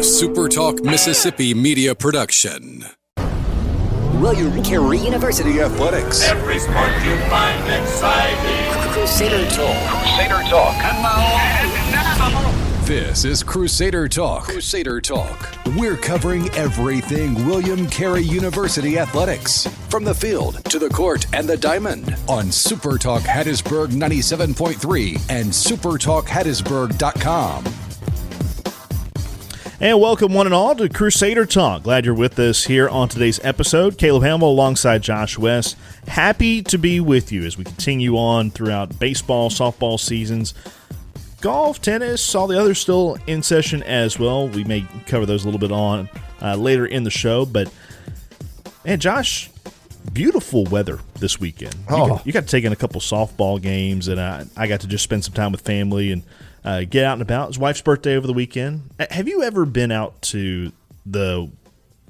SuperTalk Mississippi media production. William Carey University Athletics. Every sport you find exciting. Crusader Talk. Crusader Talk. And now. This is Crusader Talk. Crusader Talk. We're covering everything William Carey University Athletics. From the field to the court and the diamond on SuperTalk Hattiesburg 97.3 and SuperTalkHattiesburg.com. And welcome one and all to Crusader Talk. Glad you're with us here on today's episode. Caleb Hamill alongside Josh West. Happy to be with you as we continue on throughout baseball, softball seasons. Golf, tennis, all the others still in session as well. We may cover those a little bit on later in the show. But, man, Josh, beautiful weather this weekend. You got to take in a couple softball games, and I got to just spend some time with family and get out and about. It was wife's birthday over the weekend. Have you ever been out to the,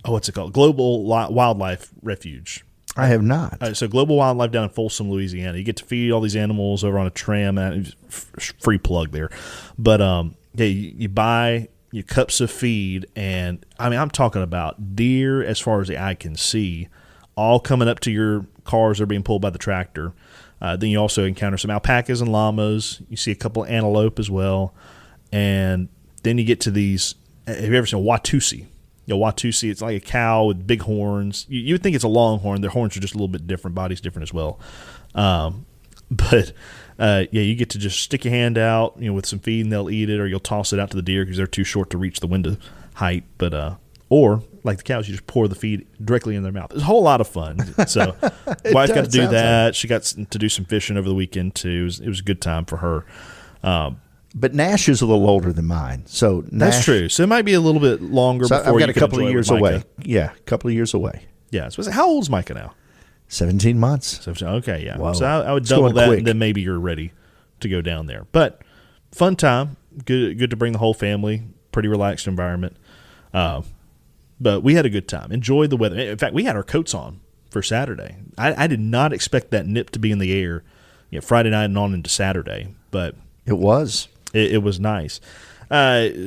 what's it called, Global Wildlife Refuge? I have not. So Global Wildlife down in Folsom, Louisiana. You get to feed all these animals over on a tram. Free plug there. But yeah, you buy your cups of feed, and I mean, I'm talking about deer as far as the eye can see, all coming up to your cars that are being pulled by the tractor. Then you also encounter some alpacas and llamas. You see a couple of antelope as well. And then you get to these, have you ever seen a Watusi? Watusi, it's like a cow with big horns. You would think it's a longhorn. Their horns are just a little bit different. Body's different as well. But you get to just stick your hand out, with some feed, and they'll eat it, or you'll toss it out to the deer because they're too short to reach the window height. But or like the cows, you just pour the feed directly in their mouth. It's a whole lot of fun. So wife got to do that. Like. She got to do some fishing over the weekend too. It was a good time for her. But Nash is a little older than mine, so that's true. So it might be a little bit longer. So before I've got you a couple of years away. Yeah, a couple of years away. Yeah. So how old's Micah now? 17 months. Okay, yeah. Whoa. So I would double that, and then maybe you're ready to go down there. But fun time. Good to bring the whole family. Pretty relaxed environment. But we had a good time. Enjoyed the weather. In fact, we had our coats on for Saturday. I did not expect that nip to be in the air Friday night and on into Saturday. But it was. It was nice.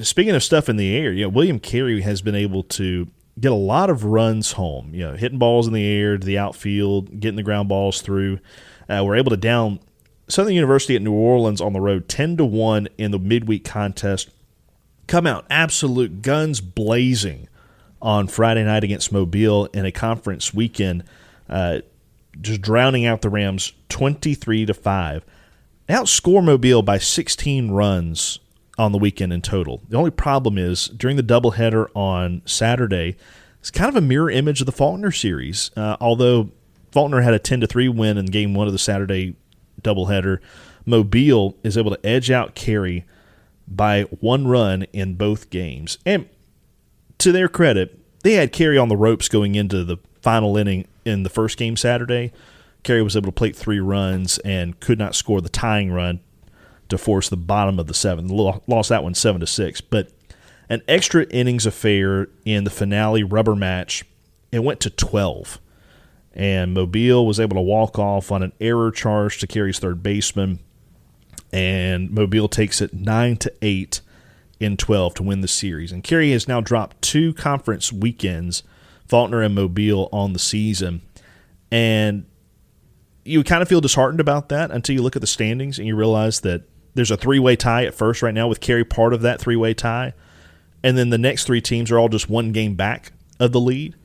Speaking of stuff in the air, William Carey has been able to get a lot of runs home, hitting balls in the air to the outfield, getting the ground balls through. We're able to down Southern University at New Orleans on the road 10-1 in the midweek contest. Come out absolute guns blazing on Friday night against Mobile in a conference weekend, just drowning out the Rams 23-5. They outscore Mobile by 16 runs on the weekend in total. The only problem is during the doubleheader on Saturday, it's kind of a mirror image of the Faulkner series. Although Faulkner had a 10-3 win in game one of the Saturday doubleheader, Mobile is able to edge out Carey by 1 run in both games. And to their credit, they had Carey on the ropes going into the final inning in the first game Saturday. Carey was able to plate 3 runs and could not score the tying run to force the bottom of the 7th. Lost that one 7-6. But an extra innings affair in the finale rubber match, it went to 12. And Mobile was able to walk off on an error charge to Carey's third baseman. And Mobile takes it 9-8 in 12 to win the series. And Carey has now dropped 2 conference weekends, Faulkner and Mobile, on the season. And you kind of feel disheartened about that until you look at the standings and you realize that there's a 3-way tie at first right now with Carey part of that 3-way tie. And then the next 3 teams are all just 1 game back of the lead.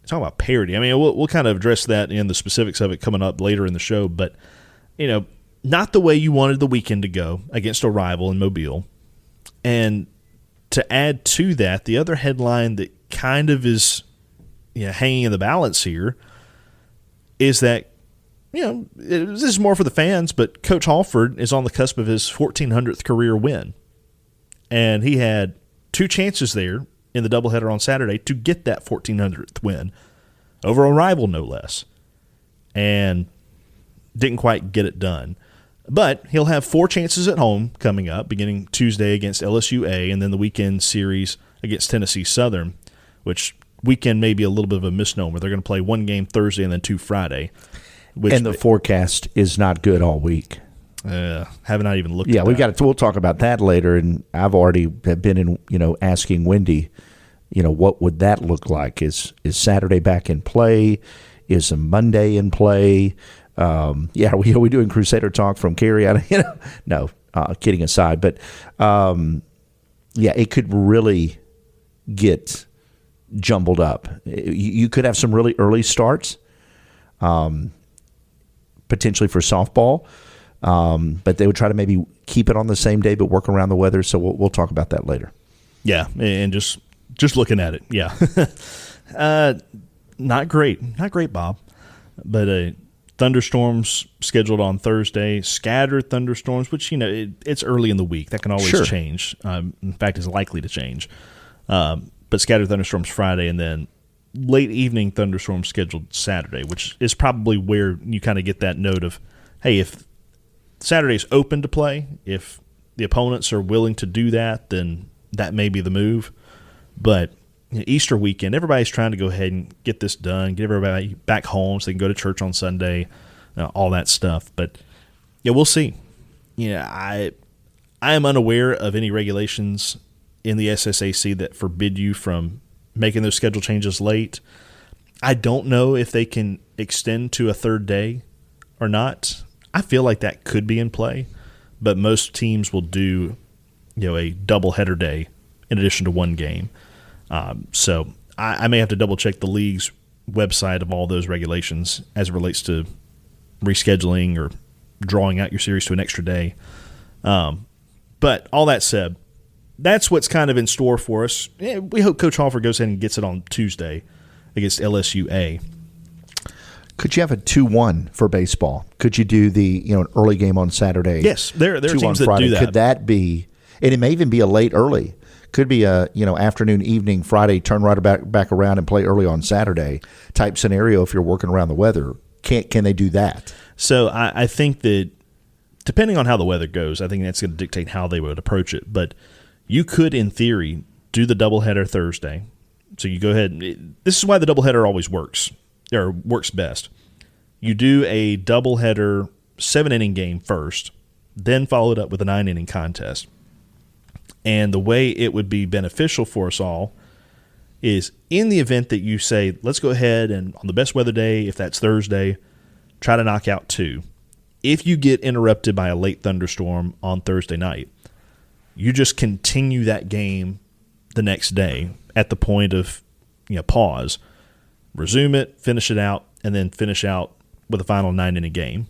Talking about parity. I mean, we'll kind of address that in the specifics of it coming up later in the show. But, not the way you wanted the weekend to go against a rival in Mobile. And to add to that, the other headline that kind of is hanging in the balance here is that, this is more for the fans, but Coach Halford is on the cusp of his 1,400th career win. And he had 2 chances there in the doubleheader on Saturday to get that 1,400th win over a rival, no less. And didn't quite get it done. But he'll have 4 chances at home coming up, beginning Tuesday against LSU-A, and then the weekend series against Tennessee Southern, which weekend may be a little bit of a misnomer. They're going to play 1 game Thursday and then 2 Friday. And the forecast is not good all week. Have not even looked. Yeah, at we've that. got to. We'll talk about that later. And I've already been in, asking Wendy, what would that look like? Is Saturday back in play? Is a Monday in play? Are we doing Crusader Talk from Cary? No, kidding aside, but it could really get jumbled up. You could have some really early starts, potentially for softball, but they would try to maybe keep it on the same day but work around the weather. So we'll talk about that later. Yeah, and just looking at it, not great, Bob, but thunderstorms scheduled on Thursday, scattered thunderstorms, which it's early in the week, that can always change. In fact, it's likely to change. But scattered thunderstorms Friday, and then late evening thunderstorms scheduled Saturday, which is probably where you kind of get that note of, hey, if Saturday's open to play, if the opponents are willing to do that, then that may be the move. But Easter weekend, everybody's trying to go ahead and get this done, get everybody back home so they can go to church on Sunday, all that stuff. But we'll see. I am unaware of any regulations in the SSAC that forbid you from making those schedule changes late. I don't know if they can extend to a third day or not. I feel like that could be in play, but most teams will do a doubleheader day in addition to one game. So I may have to double check the league's website of all those regulations as it relates to rescheduling or drawing out your series to an extra day. But all that said, that's what's kind of in store for us. We hope Coach Hoffer goes ahead and gets it on Tuesday against LSUA. Could you have a 2-1 for baseball? Could you do the an early game on Saturday? Yes, there are teams that Friday? do that. Could that be? And it may even be a late early. Could be a afternoon, evening, Friday, turn right back around and play early on Saturday type scenario. If you're working around the weather, can they do that? So I think that depending on how the weather goes, I think that's going to dictate how they would approach it. But you could, in theory, do the doubleheader Thursday. So you go ahead. This is why the doubleheader always works, or works best. You do a doubleheader 7-inning game first, then follow it up with a 9-inning contest. And the way it would be beneficial for us all is in the event that you say, let's go ahead and on the best weather day, if that's Thursday, try to knock out 2. If you get interrupted by a late thunderstorm on Thursday night, you just continue that game the next day at the point of pause, resume it, finish it out, and then finish out with a final 9-inning game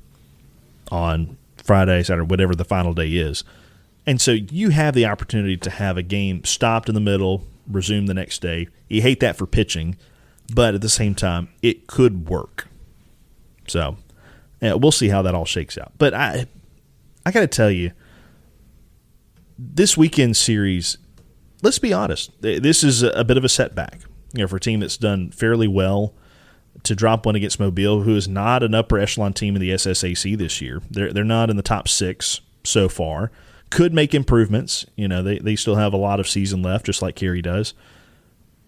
on Friday, Saturday, whatever the final day is. And so you have the opportunity to have a game stopped in the middle, resume the next day. You hate that for pitching, but at the same time, it could work. So we'll see how that all shakes out. But I got to tell you, this weekend series, let's be honest, this is a bit of a setback. For a team that's done fairly well to drop one against Mobile, who is not an upper echelon team in the SSAC this year. They're not in the top 6 so far. Could make improvements. They still have a lot of season left, just like Cary does.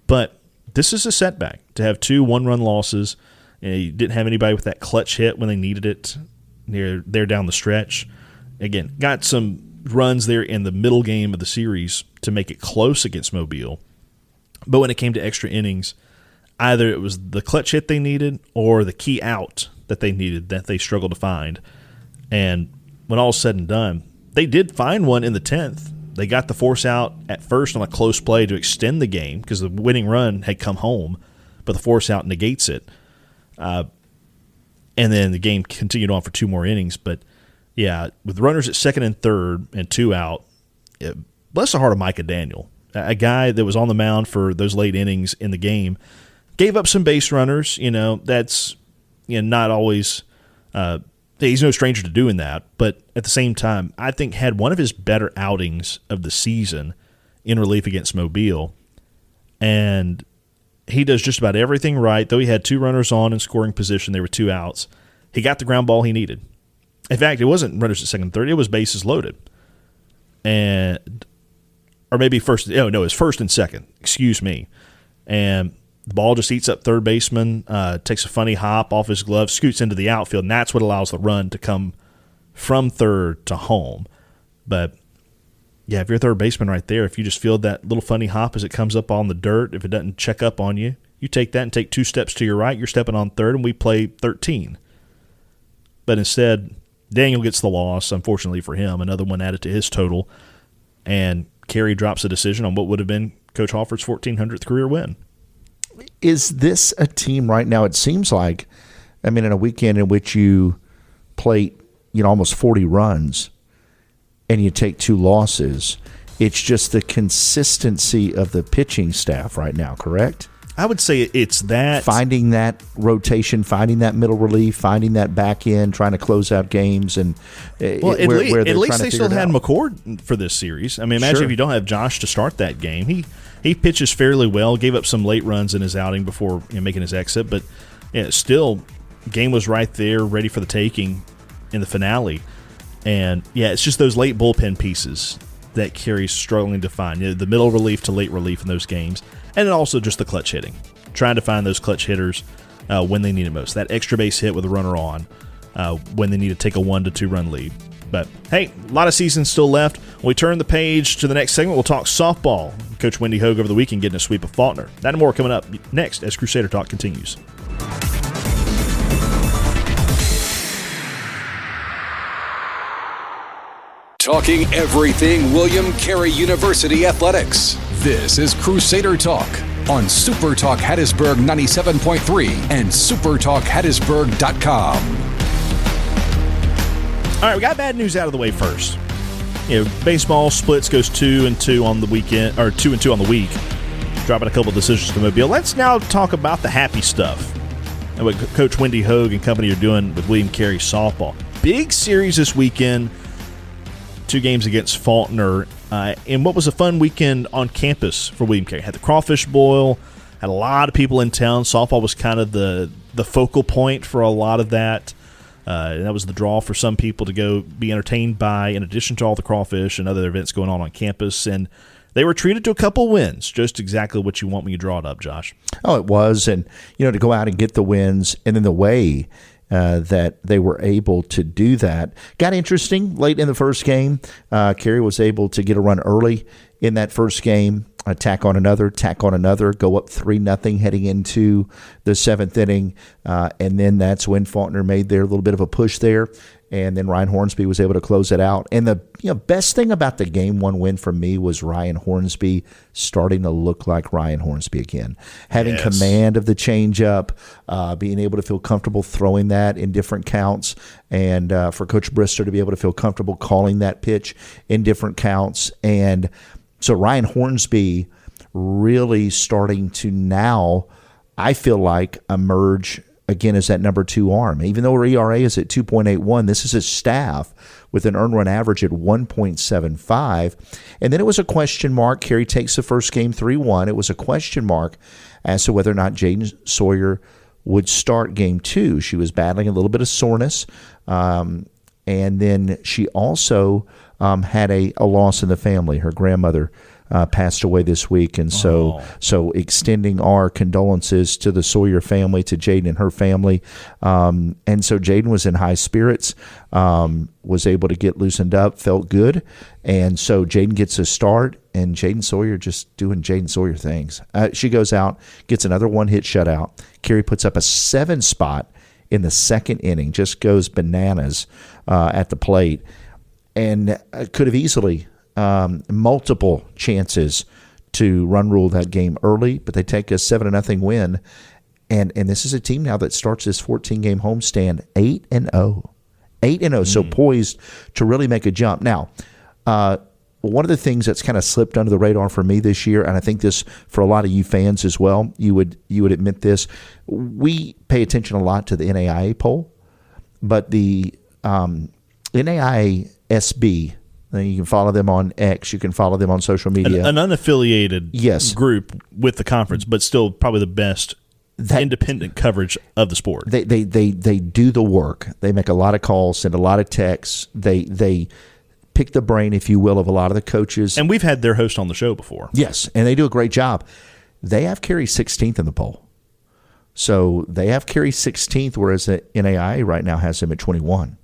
But this is a setback to have 2 one-run losses. You didn't have anybody with that clutch hit when they needed it there down the stretch. Again, got some runs there in the middle game of the series to make it close against Mobile. But when it came to extra innings, either it was the clutch hit they needed or the key out that they needed that they struggled to find. And when all is said and done, they did find one in the 10th. They got the force out at first on a close play to extend the game because the winning run had come home, but the force out negates it. And then the game continued on for 2 more innings. But, yeah, with runners at second and third and 2 out, bless the heart of Micah Daniel, a guy that was on the mound for those late innings in the game, gave up some base runners. That's not always he's no stranger to doing that. But at the same time, I think had one of his better outings of the season in relief against Mobile. And he does just about everything right. Though he had 2 runners on in scoring position, there were 2 outs. He got the ground ball he needed. In fact, it wasn't runners at second and third. It was bases loaded. Or maybe first. Oh, no, it was first and second. Excuse me. And the ball just eats up third baseman, takes a funny hop off his glove, scoots into the outfield, and that's what allows the run to come from third to home. But, yeah, if you're a third baseman right there, if you just feel that little funny hop as it comes up on the dirt, if it doesn't check up on you, you take that and take 2 steps to your right, you're stepping on third, and we play 13. But instead, Daniel gets the loss, unfortunately for him, another one added to his total, and Carey drops a decision on what would have been Coach Hofford's 1,400th career win. Is this a team right now? It seems like, I mean, in a weekend in which you play, almost 40 runs and you take 2 losses, it's just the consistency of the pitching staff right now, correct? I would say it's that. Finding that rotation, finding that middle relief, finding that back end, trying to close out games. And at least they still had McCord for this series. I mean, imagine if you don't have Josh to start that game. He pitches fairly well, gave up some late runs in his outing before making his exit, but still, game was right there, ready for the taking in the finale. And, it's just those late bullpen pieces that Carey's struggling to find. The middle relief to late relief in those games. And then also just the clutch hitting. Trying to find those clutch hitters when they need it most. That extra base hit with a runner on when they need to take a 1 to 2 run lead. But, hey, a lot of season still left. When we turn the page to the next segment, we'll talk softball. Coach Wendy Hogue over the weekend getting a sweep of Faulkner. That and more coming up next as Crusader Talk continues. Talking everything William Carey University athletics. This is Crusader Talk on SuperTalk Hattiesburg 97.3 and SuperTalkHattiesburg.com. All right, we got bad news out of the way first. Baseball splits goes 2-2 on the weekend, or 2-2 on the week, dropping a couple decisions to Mobile. Let's now talk about the happy stuff and what Coach Wendy Hogue and company are doing with William Carey softball. Big series this weekend. 2 games against Faulkner, and what was a fun weekend on campus for William Carey. Had the crawfish boil, had a lot of people in town. Softball was kind of the focal point for a lot of that. And that was the draw for some people to go be entertained by, in addition to all the crawfish and other events going on campus. And they were treated to a couple wins, just exactly what you want when you draw it up, Josh. Oh, it was. And, to go out and get the wins, and then the way that they were able to do that. Got interesting late in the first game. Carey was able to get a run early in that first game, tack on another, go up 3-0 heading into the 7th inning. And then that's when Faulkner made their little bit of a push there. And then Ryan Hornsby was able to close it out. And the best thing about the Game 1 win for me was Ryan Hornsby starting to look like Ryan Hornsby again. Having command of the changeup, being able to feel comfortable throwing that in different counts, and for Coach Brister to be able to feel comfortable calling that pitch in different counts. And so Ryan Hornsby really starting to now, I feel like, emerge again as that number 2 arm. Even though our ERA is at 2.81, this is a staff with an earned run average at 1.75. And then it was a question mark. Carey takes the first game 3-1. It was a question mark as to whether or not Jaden Sawyer would start game 2. She was battling a little bit of soreness. And then she also had a loss in the family. Her grandmother passed away this week, and so extending our condolences to the Sawyer family, to Jaden and her family. And so Jaden was in high spirits, was able to get loosened up, felt good, and so Jaden gets a start, and Jaden Sawyer just doing Jaden Sawyer things. She goes out, gets another 1-hit shutout. Carey puts up a 7 spot in the 2nd inning, just goes bananas at the plate, and could have easily multiple chances to run rule that game early, but they take a 7-0 win. And this is a team now that starts this 14-game homestand 8-0. 8-0, so poised to really make a jump. Now, one of the things that's kind of slipped under the radar for me this year, and I think this for a lot of you fans as well, you would admit this, we pay attention a lot to the NAIA poll, but the NAIA SB, you can follow them on X. You can follow them on social media. An unaffiliated group with the conference, but still probably the best independent coverage of the sport. They do the work. They make a lot of calls, send a lot of texts. They pick the brain, if you will, of a lot of the coaches. And we've had their host on the show before. Yes, and they do a great job. They have Carey 16th in the poll. So they have Carey 16th, whereas the NAIA right now has him at 21.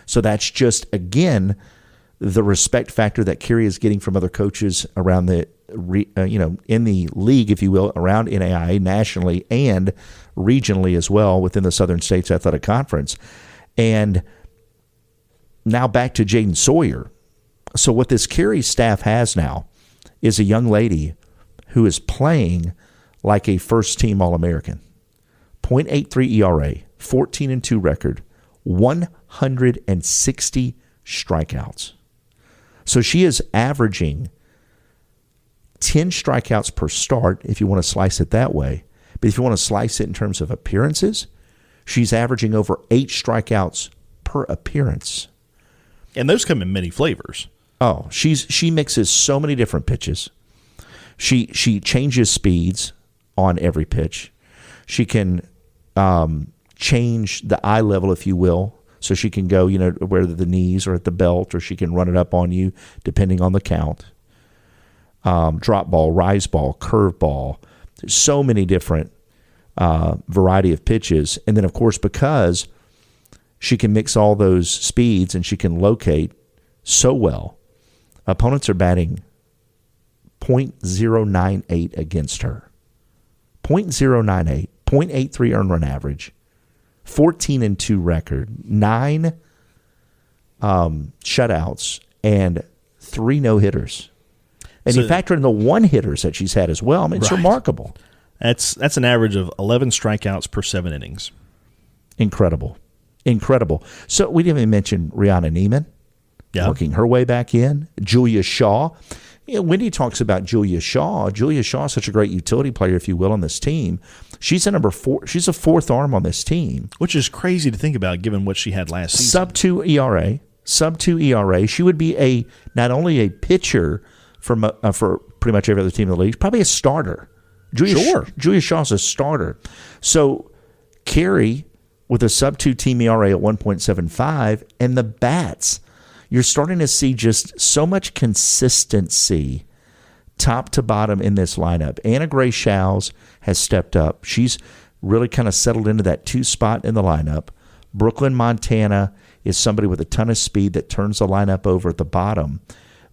So that's just, again, the respect factor that Carey is getting from other coaches around the, in the league, if you will, around NAIA nationally and regionally as well within the Southern States Athletic Conference. And now back to Jaden Sawyer. So what this Carey staff has now is a young lady who is playing like a first-team All-American. 0.83 ERA, 14-2 record, 160 strikeouts. So she is averaging 10 strikeouts per start, if you want to slice it that way. But if you want to slice it in terms of appearances, she's averaging over 8 strikeouts per appearance. And those come in many flavors. Oh, she mixes so many different pitches. She changes speeds on every pitch. She can change the eye level, if you will, so she can go, whether the knees or at the belt, or she can run it up on you depending on the count. Drop ball, rise ball, curve ball. There's so many different variety of pitches. And then, of course, because she can mix all those speeds and she can locate so well, opponents are batting .098 against her. .098, .83 earned run average, 14-2 record, 9 shutouts, and 3 no-hitters. And you factor in the 1-hitters that she's had as well. I mean, it's remarkable. That's an average of 11 strikeouts per 7 innings. Incredible. So we didn't even mention Rihanna Neiman working her way back in. Julia Shaw. Wendy talks about Julia Shaw. Julia Shaw is such a great utility player, if you will, on this team. She's a number 4. She's a 4th arm on this team, which is crazy to think about given what she had last season. Sub 2 ERA. She would be not only a pitcher for pretty much every other team in the league, probably a starter. Julia Shaw's a starter. So Carey with a sub 2 team ERA at 1.75, and the bats. You're starting to see just so much consistency top to bottom in this lineup. Anna Gray Shows has stepped up. She's really kind of settled into that 2 spot in the lineup. Brooklyn Montana is somebody with a ton of speed that turns the lineup over at the bottom.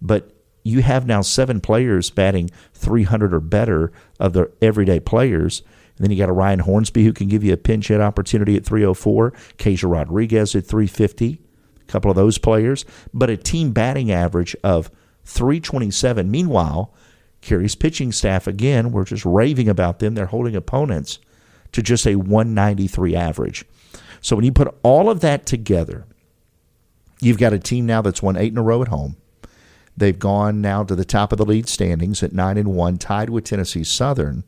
But you have now 7 players batting 300 or better of their everyday players. And then you got a Ryan Hornsby who can give you a pinch hit opportunity at 304. Keisha Rodriguez at 350. Couple of those players, but a team batting average of 327. Meanwhile, Carey's pitching staff, again, we're just raving about them. They're holding opponents to just a 193 average. So when you put all of that together, you've got a team now that's won 8 in a row at home. They've gone now to the top of the league standings at 9-1, tied with Tennessee Southern.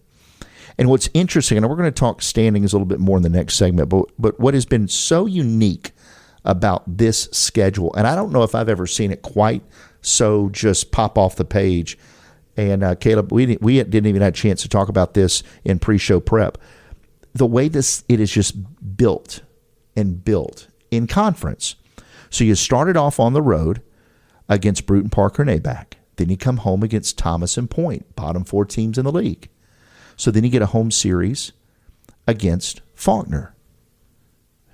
And what's interesting, and we're going to talk standings a little bit more in the next segment, but what has been so unique about this schedule, and I don't know if I've ever seen it quite so just pop off the page. And Caleb, we didn't even have a chance to talk about this in pre-show prep. The way it is just built and built in conference. So you started off on the road against Bruton Parker and ABAC. Then you come home against Thomas and Point, bottom 4 teams in the league. So then you get a home series against Faulkner,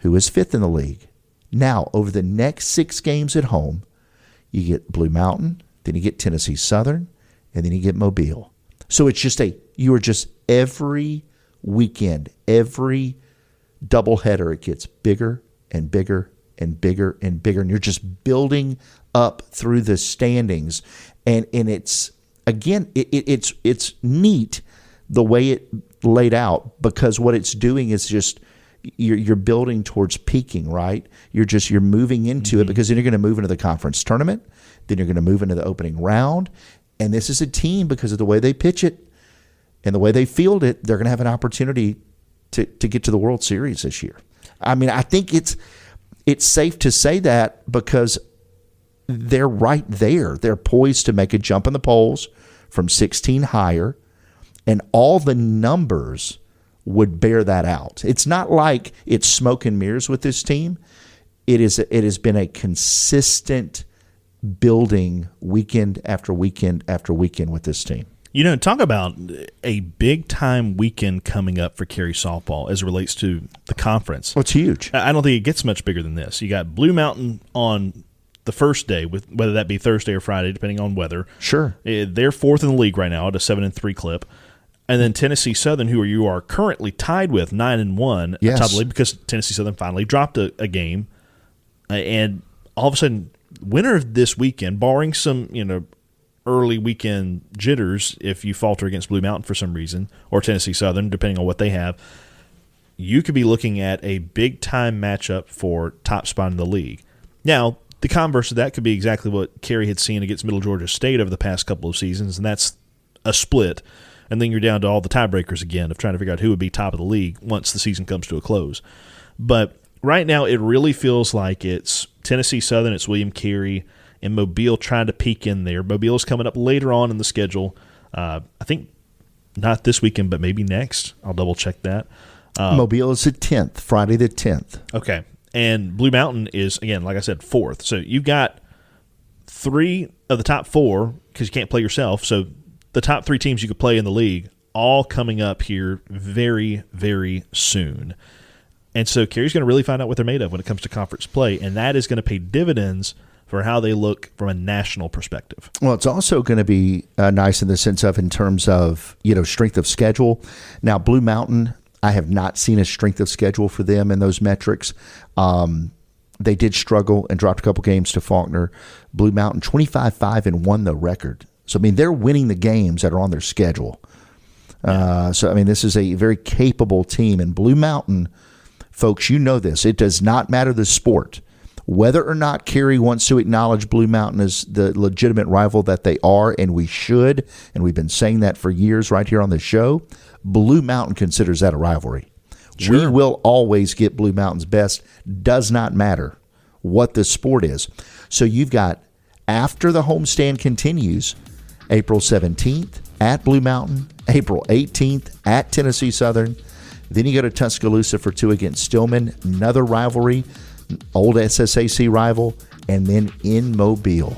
who is 5th in the league. Now, over the next 6 games at home, you get Blue Mountain, then you get Tennessee Southern, and then you get Mobile. So it's just you are just every weekend, every doubleheader, it gets bigger and bigger and bigger and bigger, and you're just building up through the standings. And it's, again, it's neat the way it laid out, because what it's doing is just you're building towards peaking, right? You're moving into it, because then you're going to move into the conference tournament, then you're going to move into the opening round, and this is a team, because of the way they pitch it and the way they field it, they're going to have an opportunity to get to the World Series this year. I mean, I think it's safe to say that, because they're right there. They're poised to make a jump in the polls from 16 higher, and all the numbers would bear that out. It's not like it's smoke and mirrors with this team. It has been a consistent building weekend after weekend after weekend with this team. Talk about a big-time weekend coming up for Cary softball as it relates to the conference. Well, it's huge. I don't think it gets much bigger than this. You got Blue Mountain on the first day, with whether that be Thursday or Friday, depending on weather. Sure. They're fourth in the league right now at a 7-3 clip. And then Tennessee Southern, who you are currently tied with 9-1 Yes. atop the league, because Tennessee Southern finally dropped a game. And all of a sudden, winner of this weekend, barring some, early weekend jitters, if you falter against Blue Mountain for some reason, or Tennessee Southern, depending on what they have, you could be looking at a big-time matchup for top spot in the league. Now, the converse of that could be exactly what Cary had seen against Middle Georgia State over the past couple of seasons, and that's a split. And then you're down to all the tiebreakers again of trying to figure out who would be top of the league once the season comes to a close. But right now, it really feels like it's Tennessee Southern, it's William Carey, and Mobile trying to peek in there. Mobile is coming up later on in the schedule. I think not this weekend, but maybe next. I'll double-check that. Mobile is the 10th, Friday the 10th. Okay. And Blue Mountain is, again, like I said, fourth. So you've got 3 of the top 4, because you can't play yourself. So the top 3 teams you could play in the league all coming up here very, very soon. And so Cary's going to really find out what they're made of when it comes to conference play, and that is going to pay dividends for how they look from a national perspective. Well, it's also going to be nice in the sense of in terms of, strength of schedule. Now, Blue Mountain, I have not seen a strength of schedule for them in those metrics. They did struggle and dropped a couple games to Faulkner. Blue Mountain, 25-5 and won the record. So, they're winning the games that are on their schedule. This is a very capable team. And Blue Mountain, folks, you know this. It does not matter the sport. Whether or not Cary wants to acknowledge Blue Mountain as the legitimate rival that they are, and we should, and we've been saying that for years right here on the show, Blue Mountain considers that a rivalry. Sure. We will always get Blue Mountain's best. Does not matter what the sport is. So you've got, after the homestand continues, April 17th at Blue Mountain, April 18th at Tennessee Southern. Then you go to Tuscaloosa for 2 against Stillman, another rivalry, old SSAC rival, and then in Mobile.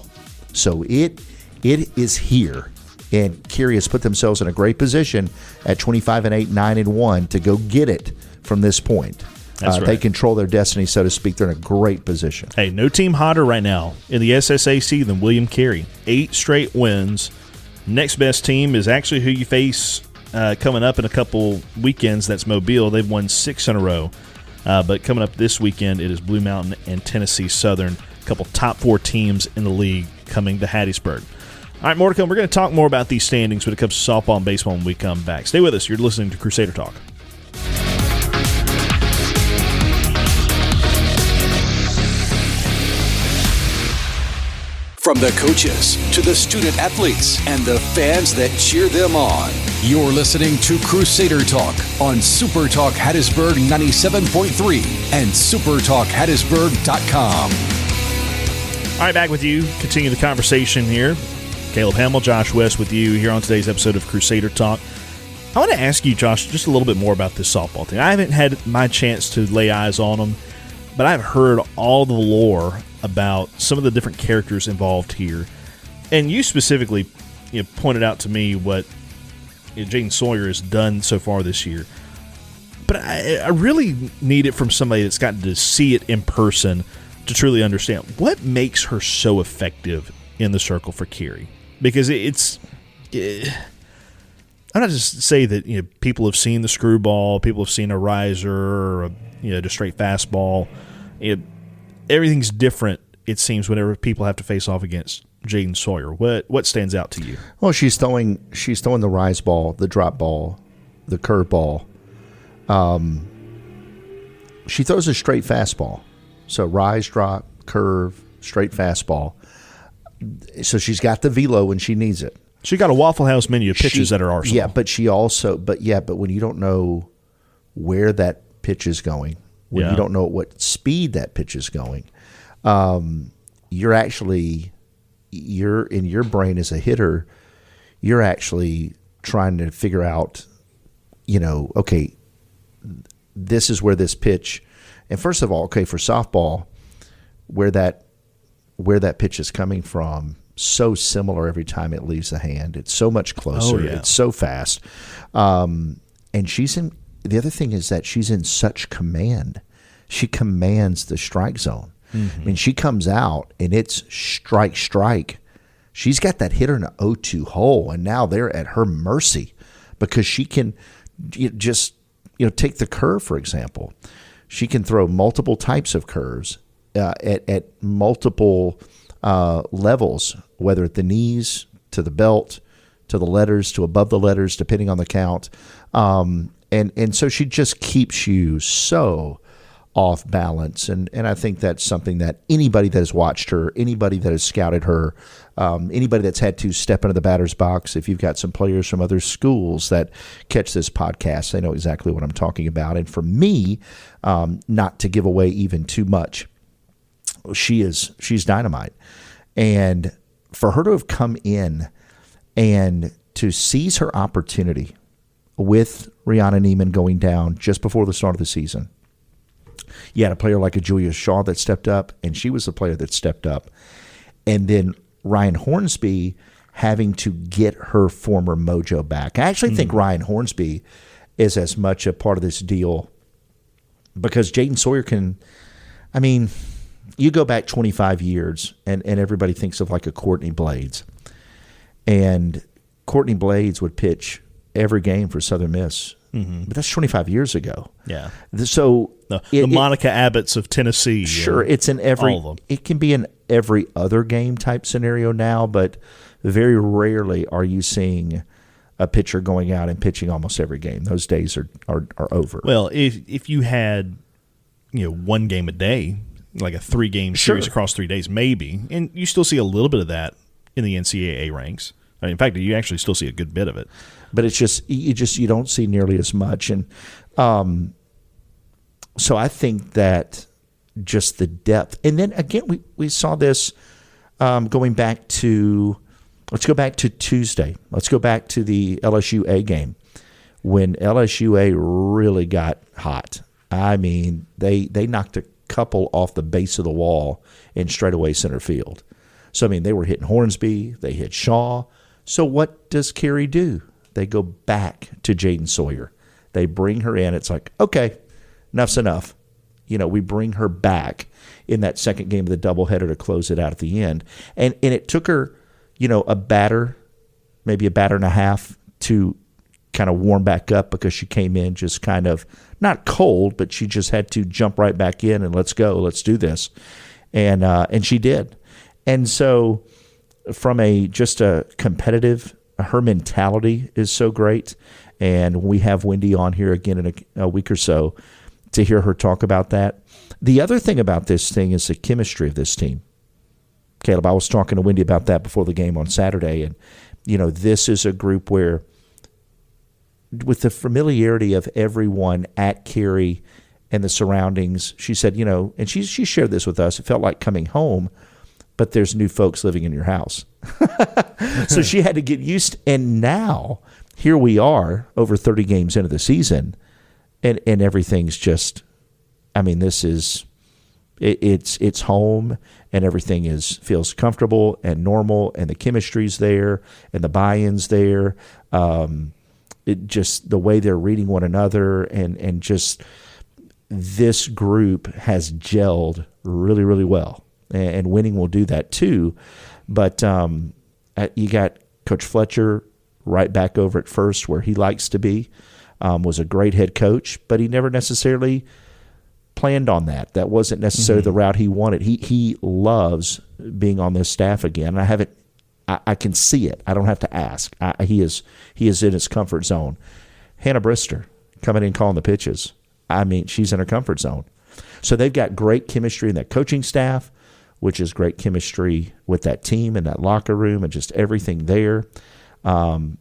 So it is here, and Cary has put themselves in a great position at 25-8, 9-1 to go get it from this point. That's right. They control their destiny, so to speak. They're in a great position. Hey, no team hotter right now in the SSAC than William Carey. 8 straight wins. Next best team is actually who you face coming up in a couple weekends. That's Mobile. They've won 6 in a row. But coming up this weekend, it is Blue Mountain and Tennessee Southern, a couple top 4 teams in the league coming to Hattiesburg. All right, more to come. We're going to talk more about these standings when it comes to softball and baseball when we come back. Stay with us. You're listening to Crusader Talk. From the coaches to the student athletes and the fans that cheer them on, you're listening to Crusader Talk on SuperTalk Hattiesburg 97.3 and SuperTalkHattiesburg.com. All right, back with you. Continue the conversation here. Caleb Hamill, Josh West with you here on today's episode of Crusader Talk. I want to ask you, Josh, just a little bit more about this softball team. I haven't had my chance to lay eyes on them, but I've heard all the lore about some of the different characters involved here. And you specifically pointed out to me what Jaden Sawyer has done so far this year. But I really need it from somebody that's gotten to see it in person to truly understand what makes her so effective in the circle for Cary. Because I'm not just say that people have seen the screwball, people have seen a riser, or just straight fastball. Everything's different, it seems, whenever people have to face off against Jaden Sawyer. What stands out to you? Well, she's throwing the rise ball, the drop ball, the curve ball. She throws a straight fastball. So rise, drop, curve, straight fastball. So she's got the velo when she needs it. She got a Waffle House menu of pitches at her arsenal. Yeah, but she also, but when you don't know where that pitch is going, when you don't know at what speed that pitch is going, you're in your brain as a hitter, you're actually trying to figure out, okay, this is where this pitch, and first of all, okay, for softball, where that pitch is coming from so similar every time it leaves the hand. It's so much closer. Oh, yeah. It's so fast. And the other thing is that she's in such command. She commands the strike zone. I mean, she comes out and it's strike. She's got that hitter in an 0-2 hole, and now they're at her mercy because she can just take the curve, for example. She can throw multiple types of curves at multiple levels, whether at the knees, to the belt, to the letters, to above the letters, depending on the count. And so she just keeps you so off balance. And I think that's something that anybody that has watched her, anybody that has scouted her, anybody that's had to step into the batter's box, if you've got some players from other schools that catch this podcast, they know exactly what I'm talking about. And for me, not to give away even too much, she's dynamite. And for her to have come in and to seize her opportunity with Rihanna Neiman going down just before the start of the season, you had a player like a Julia Shaw that stepped up, and she was the player that stepped up. And then Ryan Hornsby having to get her former mojo back. I actually think Ryan Hornsby is as much a part of this deal because Jaden Sawyer you go back 25 years, and everybody thinks of like a Courtney Blades. And Courtney Blades would pitch every game for Southern Miss. But that's 25 years ago. Yeah. So the Monica Abbotts of Tennessee. Sure, it's in every. All of them. It can be in every other game type scenario now, but very rarely are you seeing a pitcher going out and pitching almost every game. Those days are over. Well, if you had one game a day, like a 3-game series across 3 days, maybe, and you still see a little bit of that in the NCAA ranks. In fact, you actually still see a good bit of it. But it's you don't see nearly as much. And so I think that just the depth. And then again, we saw this going back to, let's go back to Tuesday. Let's go back to the LSU-A game when LSU-A really got hot. I mean, they knocked a couple off the base of the wall in straightaway center field. So, I mean, they were hitting Hornsby. They hit Shaw. So what does Carey do? They go back to Jaden Sawyer. They bring her in. It's like, okay, enough's enough. We bring her back in that second game of the doubleheader to close it out at the end. And it took her, a batter, maybe a batter and a half to kind of warm back up because she came in just kind of not cold, but she just had to jump right back in and let's go, let's do this. And she did. And so from just a competitive, her mentality is so great. And we have Wendy on here again in a week or so to hear her talk about that. The other thing about this thing is the chemistry of this team. Caleb, I was talking to Wendy about that before the game on Saturday. And, this is a group where with the familiarity of everyone at Carey and the surroundings, she said, and she shared this with us, it felt like coming home, but there's new folks living in your house. So she had to get used. And now here we are over 30 games into the season, and everything's just, this is, it's home, and everything feels comfortable and normal, and the chemistry's there, and the buy-in's there. It just the way they're reading one another, and just this group has gelled really, really well. And winning will do that too. But you got Coach Fletcher right back over at first where he likes to be, was a great head coach, but he never necessarily planned on that. That wasn't necessarily the route he wanted. He loves being on this staff again. I can see it. I don't have to ask. He is in his comfort zone. Hannah Brister coming in calling the pitches. She's in her comfort zone. So they've got great chemistry in that coaching staff, which is great chemistry with that team and that locker room and just everything there.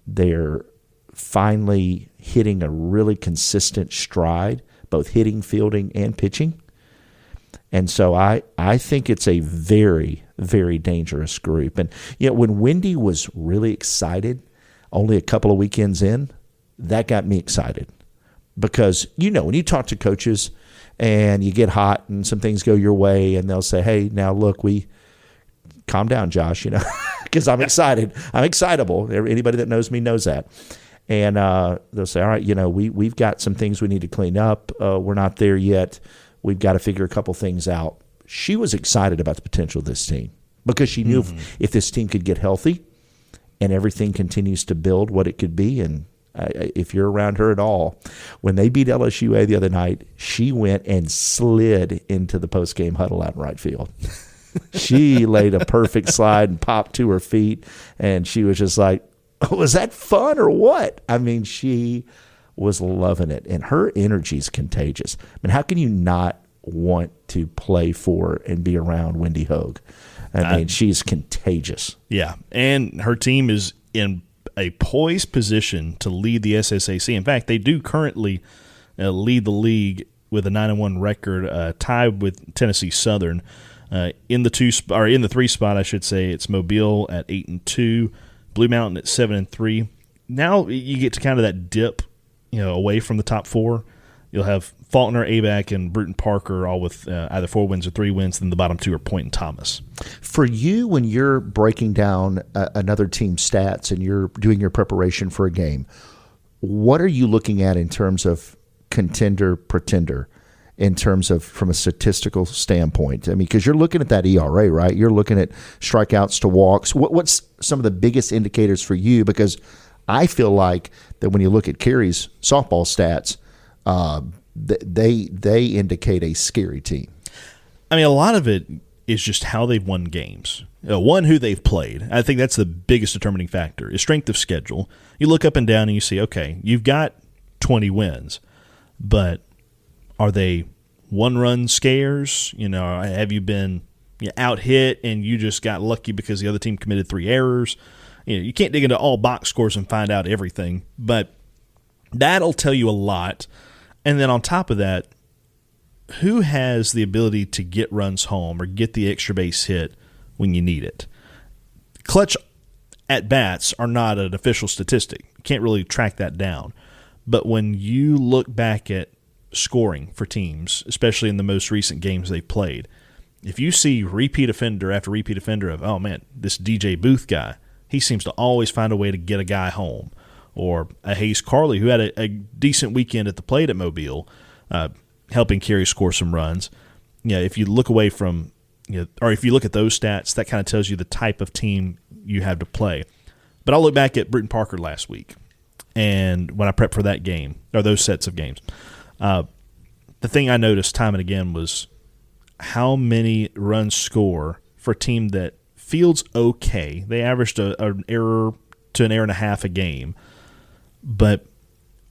They're finally hitting a really consistent stride, both hitting, fielding, and pitching. And so I think it's a very, very dangerous group. And when Wendy was really excited, only a couple of weekends in, that got me excited. Because, when you talk to coaches and you get hot and some things go your way and they'll say, hey, now look, calm down, Josh, because I'm excited. I'm excitable. Anybody that knows me knows that. And they'll say, all right, we've got some things we need to clean up. We're not there yet. We've got to figure a couple things out. She was excited about the potential of this team because she knew if this team could get healthy and everything continues to build what it could be, and if you're around her at all, when they beat LSUA the other night, she went and slid into the post-game huddle out in right field. She laid a perfect slide and popped to her feet, and she was just like, oh, was that fun or what? I mean, she was loving it, and her energy is contagious. I mean, how can you not want to play for and be around Wendy Hogue? I mean, she's contagious. Yeah, and her team is in a poised position to lead the SSAC. In fact, they do currently lead the league with a 9-1 record, tied with Tennessee Southern. In the 3 spot, I should say, it's Mobile at 8-2, Blue Mountain at 7-3. Now you get to kind of that dip, away from the top 4. You'll have Faulkner, ABAC, and Bruton Parker all with either 4 wins or 3 wins. Then the bottom 2 are Point and Thomas. For you, when you're breaking down another team's stats and you're doing your preparation for a game, what are you looking at in terms of contender, pretender, in terms of from a statistical standpoint? I mean, because you're looking at that ERA, right? You're looking at strikeouts to walks. What's some of the biggest indicators for you? Because I feel like that when you look at Carey's softball stats, they indicate a scary team. I mean, a lot of it is just how they've won games. One, who they've played. I think that's the biggest determining factor is strength of schedule. You look up and down and you see, okay, you've got 20 wins, but are they one-run scares? Have you been out-hit and you just got lucky because the other team committed 3 errors? You can't dig into all box scores and find out everything, but that'll tell you a lot. And then on top of that, who has the ability to get runs home or get the extra base hit when you need it? Clutch at-bats are not an official statistic. You can't really track that down. But when you look back at scoring for teams, especially in the most recent games they've played, if you see repeat offender after repeat offender of, oh, man, this DJ Booth guy, he seems to always find a way to get a guy home. Or a Hayes Carley, who had a decent weekend at the plate at Mobile, helping Carey score some runs. If you look away from, or if you look at those stats, that kind of tells you the type of team you have to play. But I'll look back at Bruton Parker last week, and when I prepped for that game, or those sets of games, the thing I noticed time and again was how many runs score for a team that fields okay. They averaged an error to an error and a half a game. But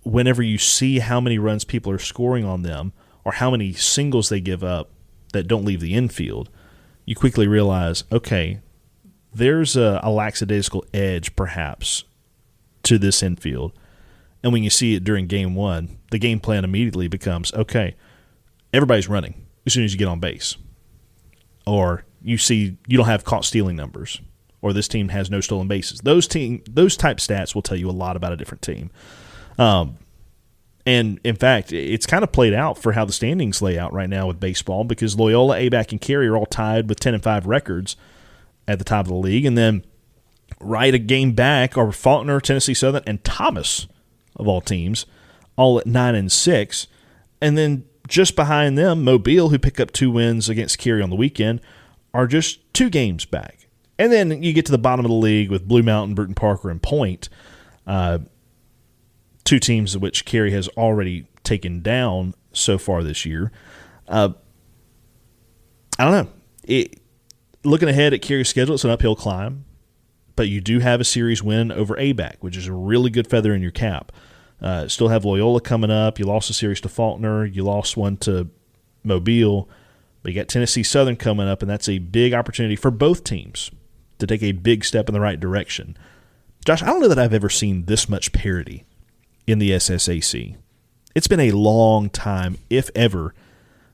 whenever you see how many runs people are scoring on them or how many singles they give up that don't leave the infield, you quickly realize, okay, there's a lackadaisical edge perhaps to this infield. And when you see it during game 1, the game plan immediately becomes, okay, everybody's running as soon as you get on base. Or you see you don't have caught stealing numbers. Or this team has no stolen bases. Those type stats will tell you a lot about a different team. And, in fact, it's kind of played out for how the standings lay out right now with baseball because Loyola, ABAC, and Carey are all tied with 10-5 records at the top of the league. And then right a game back are Faulkner, Tennessee Southern, and Thomas, of all teams, all at 9-6. And then just behind them, Mobile, who picked up 2 wins against Carey on the weekend, are just 2 games back. And then you get to the bottom of the league with Blue Mountain, Bruton Parker, and Point, 2 teams of which Carey has already taken down so far this year. I don't know. Looking ahead at Carey's schedule, it's an uphill climb, but you do have a series win over ABAC, which is a really good feather in your cap. Still have Loyola coming up. You lost a series to Faulkner. You lost one to Mobile. But you got Tennessee Southern coming up, and that's a big opportunity for both teams to take a big step in the right direction. Josh, I don't know that I've ever seen this much parity in the SSAC. It's been a long time, if ever,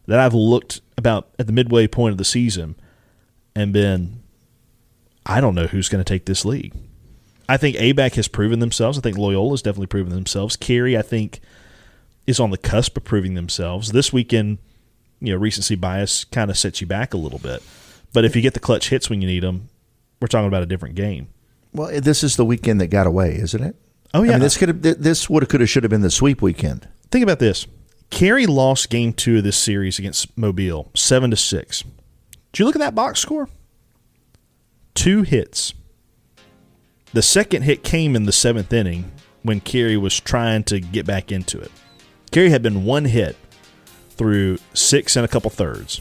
that I've looked about at the midway point of the season and been, I don't know who's going to take this league. I think ABAC has proven themselves. I think Loyola has definitely proven themselves. Carey, I think, is on the cusp of proving themselves. This weekend, recency bias kind of sets you back a little bit. But if you get the clutch hits when you need them, we're talking about a different game. Well, this is the weekend that got away, isn't it? Oh, yeah. I mean, this would have, could have, should have been the sweep weekend. Think about this. Cary lost game 2 of this series against Mobile, 7-6. Did you look at that box score? 2 hits. The second hit came in the 7th inning when Cary was trying to get back into it. Cary had been 1 hit through 6 and a couple thirds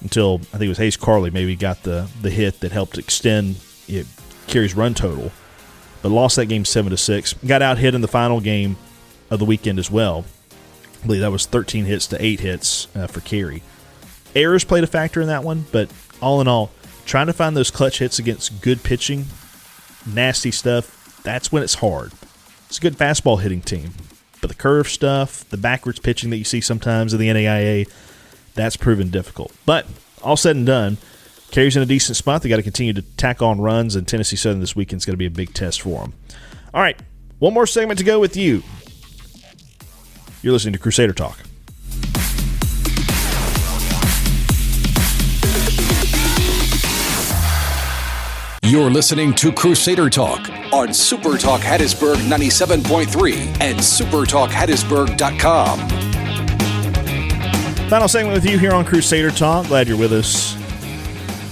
until I think it was Hayes Carley maybe got the hit that helped extend Cary's run total, but lost that game 7-6. Got out hit in the final game of the weekend as well. I believe that was 13 hits to 8 hits for Cary. Errors played a factor in that one, but all in all, trying to find those clutch hits against good pitching, nasty stuff, that's when it's hard. It's a good fastball hitting team, but the curve stuff, the backwards pitching that you see sometimes in the NAIA, that's proven difficult. But all said and done, Cary's in a decent spot. They got to continue to tack on runs, and Tennessee Southern this weekend is going to be a big test for them. All right, one more segment to go with you. You're listening to Crusader Talk. You're listening to Crusader Talk on SuperTalk Hattiesburg 97.3 and SuperTalkHattiesburg.com. Final segment with you here on Crusader Talk. Glad you're with us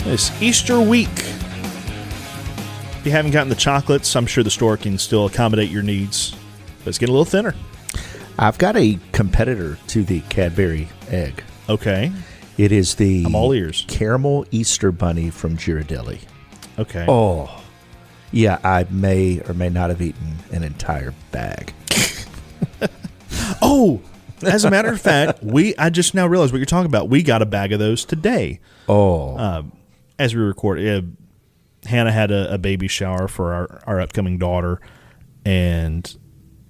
this Easter week. If you haven't gotten the chocolates, I'm sure the store can still accommodate your needs, but it's getting a little thinner. I've got a competitor to the Cadbury egg. Okay. It is the I'm all ears. Caramel Easter Bunny from Ghirardelli. Okay. Oh, yeah, I may or may not have eaten an entire bag. Oh, as a matter of fact, I just now realized what you're talking about. We got a bag of those today. Oh. As we record, Hannah had a baby shower for our upcoming daughter, and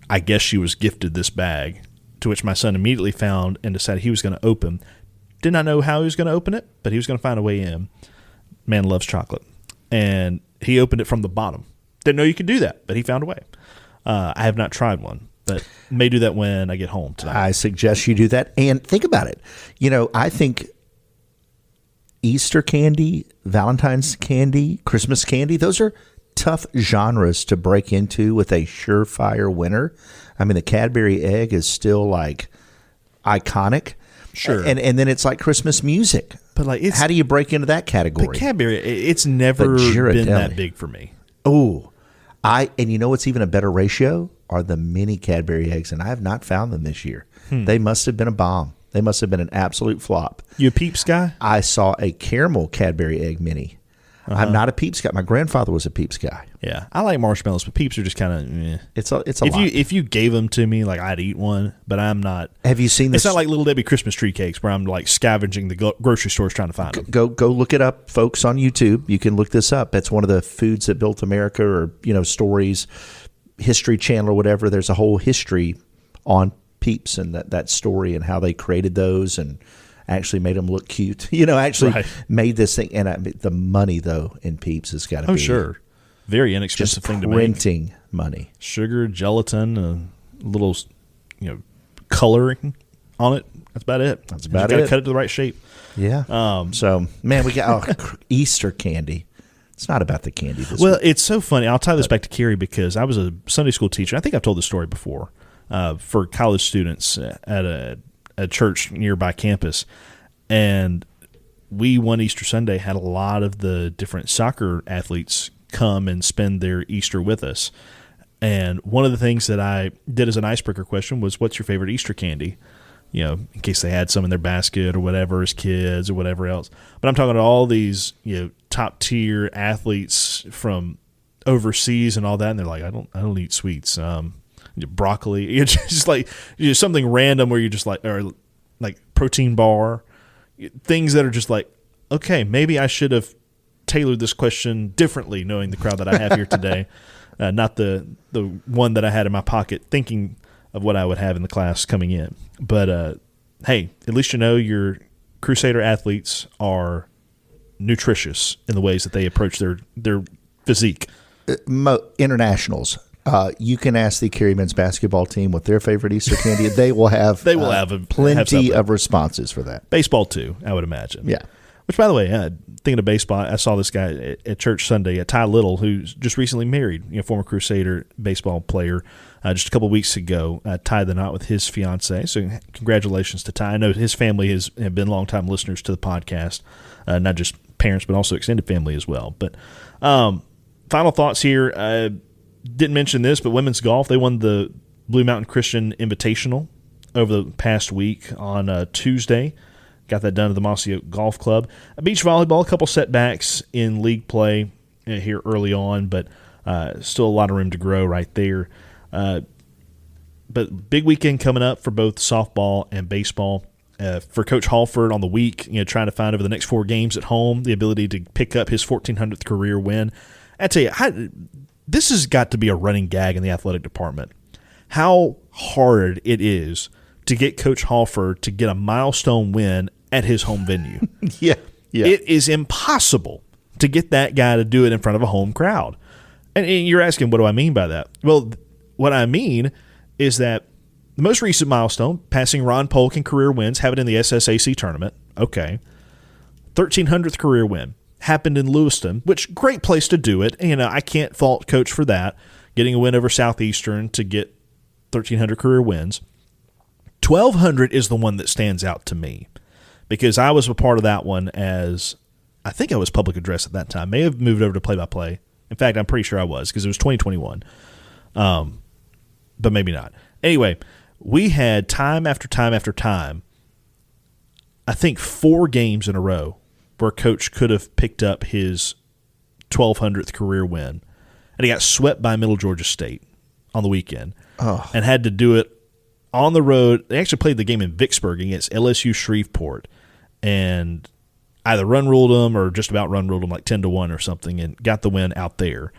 I guess she was gifted this bag, to which my son immediately found and decided he was going to open. Did not know how he was going to open it, but he was going to find a way in. Man loves chocolate. And he opened it from the bottom. Didn't know you could do that, but he found a way. I have not tried one, but may do that when I get home tonight. I suggest you do that. And think about it. I think Easter candy, Valentine's candy, Christmas candy, those are tough genres to break into with a surefire winner. I mean, the Cadbury egg is still like iconic. Sure. And then it's like Christmas music. But like, how do you break into that category? But Cadbury, it's never been that big for me. Oh, and you know what's even a better ratio are the mini Cadbury eggs, and I have not found them this year. They must have been a bomb. They must have been an absolute flop. You a Peeps guy? I saw a caramel Cadbury egg mini. I'm not a Peeps guy. My grandfather was a Peeps guy. Yeah, I like marshmallows, but Peeps are just kind of. It's a lot. If you gave them to me, like I'd eat one, but I'm not. Have you seen this? It's not like Little Debbie Christmas tree cakes where I'm like scavenging the grocery stores trying to find them. Go look it up, folks, on YouTube. You can look this up. That's one of the foods that built America, or stories, History Channel or whatever. There's a whole history on Peeps and that story and how they created those and actually made them look cute. Made this thing. And the money, though, in Peeps has got to be. Oh, sure. Very inexpensive thing to make. Printing money. Sugar, gelatin, a little, coloring on it. That's about it. That's about it. You got it. to cut it to the right shape. Yeah. So, man, we got Easter candy. It's not about the candy this Well, week. it's so funny. I'll tie this back to Cary because I was a Sunday school teacher. I think I've told this story before for college students at a church nearby campus. And we, one Easter Sunday, had a lot of the different soccer athletes come and spend their Easter with us. And one of the things that I did as an icebreaker question was, what's your favorite Easter candy? In case they had some in their basket or whatever as kids or whatever else. But I'm talking to all these, top tier athletes from overseas and all that. And they're like, I don't eat sweets. Broccoli. It's just like something random where you're just like, or like protein bar, things that are just like, okay, maybe I should have tailored this question differently, knowing the crowd that I have here today, not the one that I had in my pocket, thinking of what I would have in the class coming in. But hey, at least your Crusader athletes are nutritious in the ways that they approach their physique. Internationals. You can ask the Cary men's basketball team what their favorite Easter candy is. They will have They will have plenty of responses for that. Baseball too, I would imagine. Yeah. Which, by the way, thinking of baseball, I saw this guy at church Sunday, Ty Little, who's just recently married, former Crusader baseball player. Just a couple of weeks ago, tied the knot with his fiance. So congratulations to Ty. I know his family have been longtime listeners to the podcast, not just parents, but also extended family as well. But final thoughts here. Didn't mention this, but women's golf, they won the Blue Mountain Christian Invitational over the past week on Tuesday. Got that done at the Mossy Oak Golf Club. Beach volleyball, a couple setbacks in league play here early on, but still a lot of room to grow right there. But big weekend coming up for both softball and baseball. For Coach Halford on the week, trying to find over the next 4 games at home the ability to pick up his 1,400th career win. I tell you, this has got to be a running gag in the athletic department. How hard it is to get Coach Halford to get a milestone win at his home venue. Yeah. It is impossible to get that guy to do it in front of a home crowd. And you're asking, what do I mean by that? Well, what I mean is that the most recent milestone, passing Ron Polk in career wins, have it in the SSAC tournament. Okay. 1,300th career win. Happened in Lewiston, which great place to do it. And, I can't fault Coach for that, getting a win over Southeastern to get 1,300 career wins. 1,200 is the one that stands out to me because I was a part of that one as I think I was public address at that time. May have moved over to play-by-play. In fact, I'm pretty sure I was because it was 2021. But maybe not. Anyway, we had time after time after time, I think 4 games in a row where Coach could have picked up his 1,200th career win. And he got swept by Middle Georgia State on the weekend and had to do it on the road. They actually played the game in Vicksburg against LSU Shreveport and either run-ruled them or just about run-ruled them like 10-1 or something and got the win out there.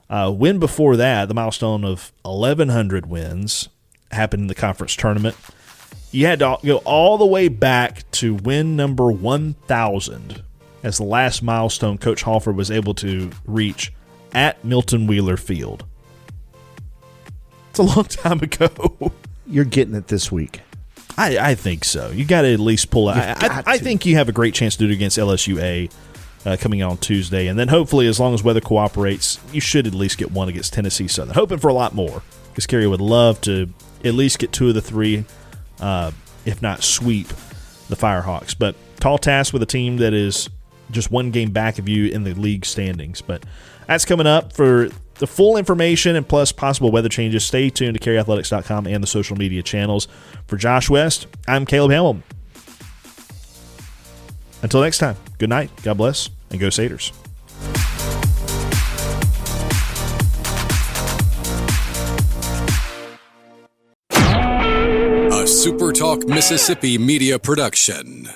Win before that, the milestone of 1,100 wins, happened in the conference tournament. You had to go all the way back to win number 1,000 as the last milestone Coach Halford was able to reach at Milton Wheeler Field. It's a long time ago. You're getting it this week. I think so. You got to at least pull it. I think you have a great chance to do it against LSU coming out on Tuesday. And then hopefully, as long as weather cooperates, you should at least get one against Tennessee Southern. Hoping for a lot more because Kerry would love to at least get 2 of the 3, if not sweep the Firehawks. But tall task with a team that is just 1 game back of you in the league standings. But that's coming up. For the full information and plus possible weather changes, stay tuned to carryathletics.com and the social media channels. For Josh West, I'm Caleb Hamilton. Until next time, good night, God bless, and go Saders. A SuperTalk Mississippi media production.